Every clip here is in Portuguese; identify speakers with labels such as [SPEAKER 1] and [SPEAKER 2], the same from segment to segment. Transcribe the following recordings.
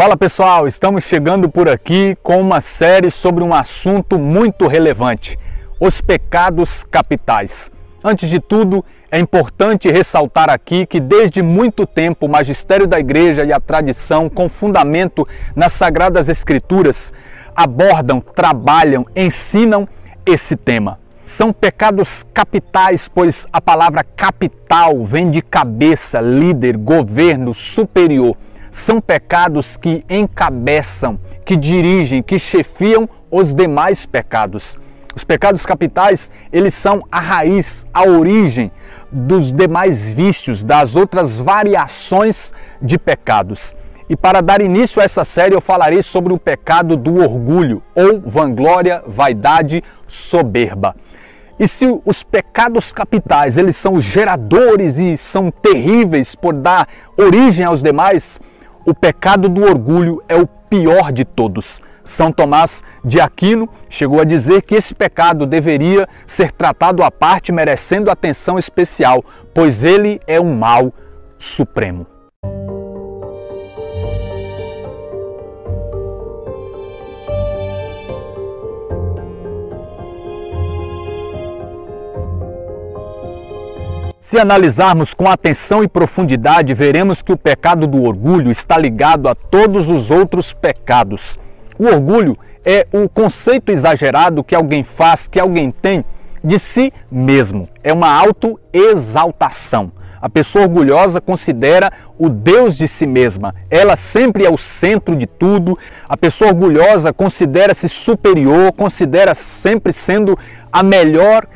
[SPEAKER 1] Fala pessoal, estamos chegando por aqui com uma série sobre um assunto muito relevante: os pecados capitais. Antes de tudo, é importante ressaltar aqui que desde muito tempo o magistério da igreja e a tradição, com fundamento nas Sagradas Escrituras, abordam, trabalham, ensinam esse tema. São pecados capitais, pois a palavra capital vem de cabeça, líder, governo, superior. São pecados que encabeçam, que dirigem, que chefiam os demais pecados. Os pecados capitais, eles são a raiz, a origem dos demais vícios, das outras variações de pecados. E para dar início a essa série eu falarei sobre o pecado do orgulho, ou vanglória, vaidade, soberba. E se os pecados capitais, eles são os geradores e são terríveis por dar origem aos demais, o pecado do orgulho é o pior de todos. São Tomás de Aquino chegou a dizer que esse pecado deveria ser tratado à parte, merecendo atenção especial, pois ele é um mal supremo. Se analisarmos com atenção e profundidade, veremos que o pecado do orgulho está ligado a todos os outros pecados. O orgulho é o conceito exagerado que alguém faz, que alguém tem de si mesmo. É uma autoexaltação. A pessoa orgulhosa considera o Deus de si mesma. Ela sempre é o centro de tudo. A pessoa orgulhosa considera-se superior, considera sempre sendo a melhor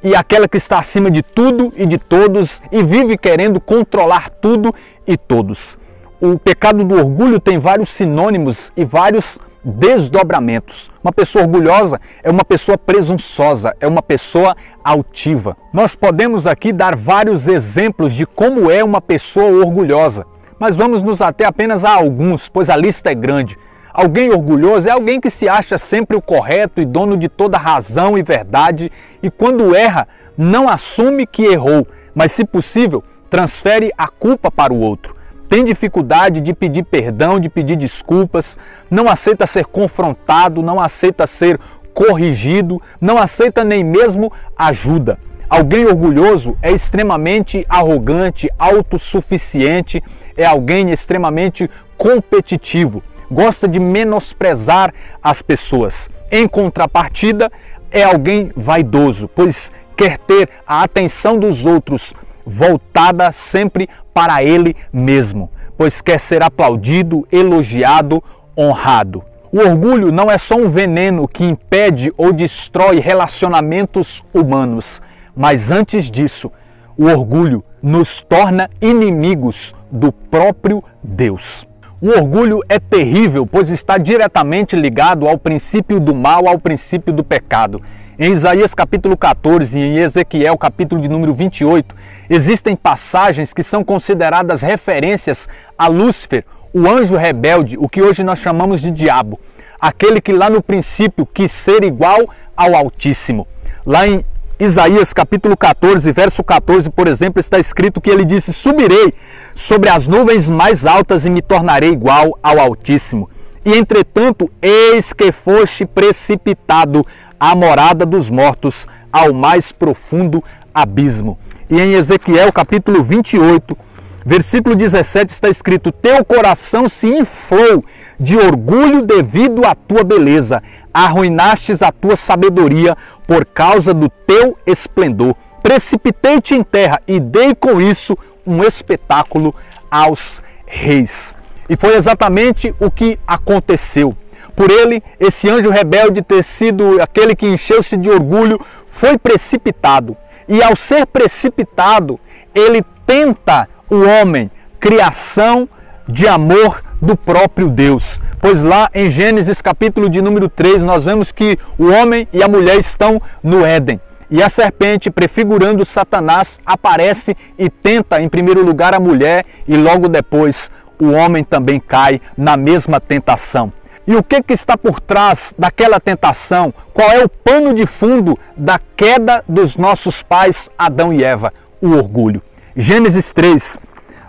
[SPEAKER 1] e aquela que está acima de tudo e de todos e vive querendo controlar tudo e todos. O pecado do orgulho tem vários sinônimos e vários desdobramentos. Uma pessoa orgulhosa é uma pessoa presunçosa, é uma pessoa altiva. Nós podemos aqui dar vários exemplos de como é uma pessoa orgulhosa, mas vamos nos ater apenas a alguns, pois a lista é grande. Alguém orgulhoso é alguém que se acha sempre o correto e dono de toda razão e verdade, e quando erra, não assume que errou, mas se possível, transfere a culpa para o outro. Tem dificuldade de pedir perdão, de pedir desculpas, não aceita ser confrontado, não aceita ser corrigido, não aceita nem mesmo ajuda. Alguém orgulhoso é extremamente arrogante, autossuficiente, é alguém extremamente competitivo. Gosta de menosprezar as pessoas. Em contrapartida, é alguém vaidoso, pois quer ter a atenção dos outros voltada sempre para ele mesmo, pois quer ser aplaudido, elogiado, honrado. O orgulho não é só um veneno que impede ou destrói relacionamentos humanos, mas antes disso, o orgulho nos torna inimigos do próprio Deus. O orgulho é terrível, pois está diretamente ligado ao princípio do mal, ao princípio do pecado. Em Isaías capítulo 14 e em Ezequiel capítulo de número 28, existem passagens que são consideradas referências a Lúcifer, o anjo rebelde, o que hoje nós chamamos de diabo. Aquele que lá no princípio quis ser igual ao Altíssimo. Lá em Isaías capítulo 14, verso 14, por exemplo, está escrito que ele disse: subirei sobre as nuvens mais altas e me tornarei igual ao Altíssimo. E entretanto, eis que foste precipitado à morada dos mortos, ao mais profundo abismo. E em Ezequiel capítulo 28, versículo 17 está escrito: teu coração se inflou de orgulho devido à tua beleza, arruinastes a tua sabedoria por causa do teu esplendor. Precipitei-te em terra e dei com isso um espetáculo aos reis. E foi exatamente o que aconteceu. Por ele, esse anjo rebelde ter sido aquele que encheu-se de orgulho, foi precipitado. E ao ser precipitado, ele tenta o homem, criação de amor do próprio Deus. Pois lá em Gênesis capítulo de número 3, nós vemos que o homem e a mulher estão no Éden. E a serpente, prefigurando Satanás, aparece e tenta em primeiro lugar a mulher e logo depois o homem também cai na mesma tentação. E o que está por trás daquela tentação? Qual é o pano de fundo da queda dos nossos pais Adão e Eva? O orgulho. Gênesis 3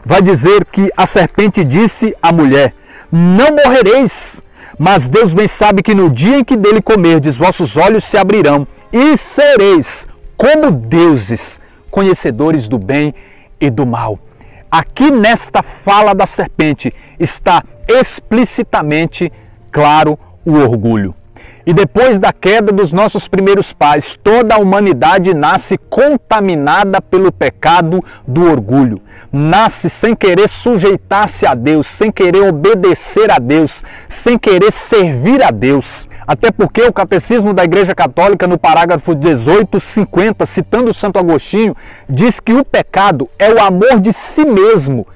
[SPEAKER 1] vai dizer que a serpente disse à mulher: não morrereis. Mas Deus bem sabe que no dia em que dele comerdes, vossos olhos se abrirão e sereis como deuses, conhecedores do bem e do mal. Aqui nesta fala da serpente está explicitamente claro o orgulho. E depois da queda dos nossos primeiros pais, toda a humanidade nasce contaminada pelo pecado do orgulho. Nasce sem querer sujeitar-se a Deus, sem querer obedecer a Deus, sem querer servir a Deus. Até porque o Catecismo da Igreja Católica, no parágrafo 1850, citando Santo Agostinho, diz que o pecado é o amor de si mesmo,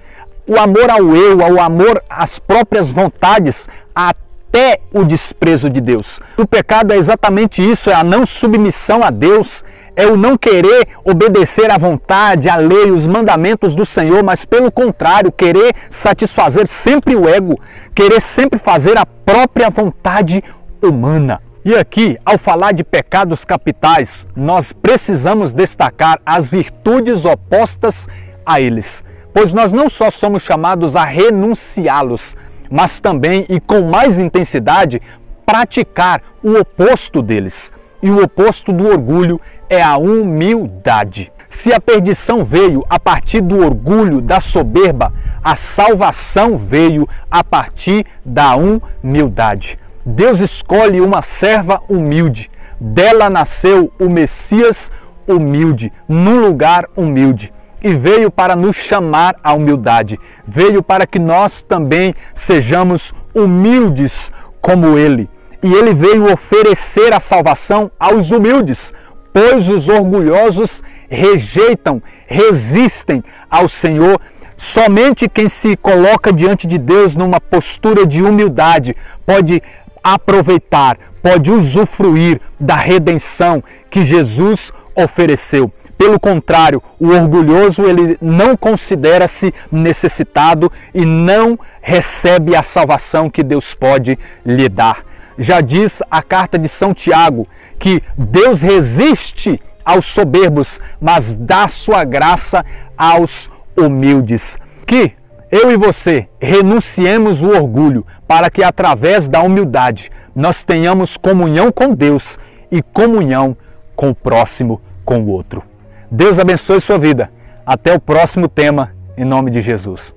[SPEAKER 1] o amor ao eu, o amor às próprias vontades, até o desprezo de Deus. O pecado é exatamente isso, é a não submissão a Deus, é o não querer obedecer à vontade, à lei, os mandamentos do Senhor, mas pelo contrário, querer satisfazer sempre o ego, querer sempre fazer a própria vontade humana. E aqui, ao falar de pecados capitais, nós precisamos destacar as virtudes opostas a eles, pois nós não só somos chamados a renunciá-los, mas também, e com mais intensidade, praticar o oposto deles. E o oposto do orgulho é a humildade. Se a perdição veio a partir do orgulho, da soberba, a salvação veio a partir da humildade. Deus escolhe uma serva humilde. Dela nasceu o Messias humilde, num lugar humilde. E veio para nos chamar à humildade. Veio para que nós também sejamos humildes como Ele. E Ele veio oferecer a salvação aos humildes, pois os orgulhosos rejeitam, resistem ao Senhor. Somente quem se coloca diante de Deus numa postura de humildade pode aproveitar, pode usufruir da redenção que Jesus ofereceu. Pelo contrário, o orgulhoso ele não considera-se necessitado e não recebe a salvação que Deus pode lhe dar. Já diz a carta de São Tiago que Deus resiste aos soberbos, mas dá sua graça aos humildes. Que eu e você renunciemos o orgulho para que através da humildade nós tenhamos comunhão com Deus e comunhão com o próximo, com o outro. Deus abençoe sua vida. Até o próximo tema, em nome de Jesus.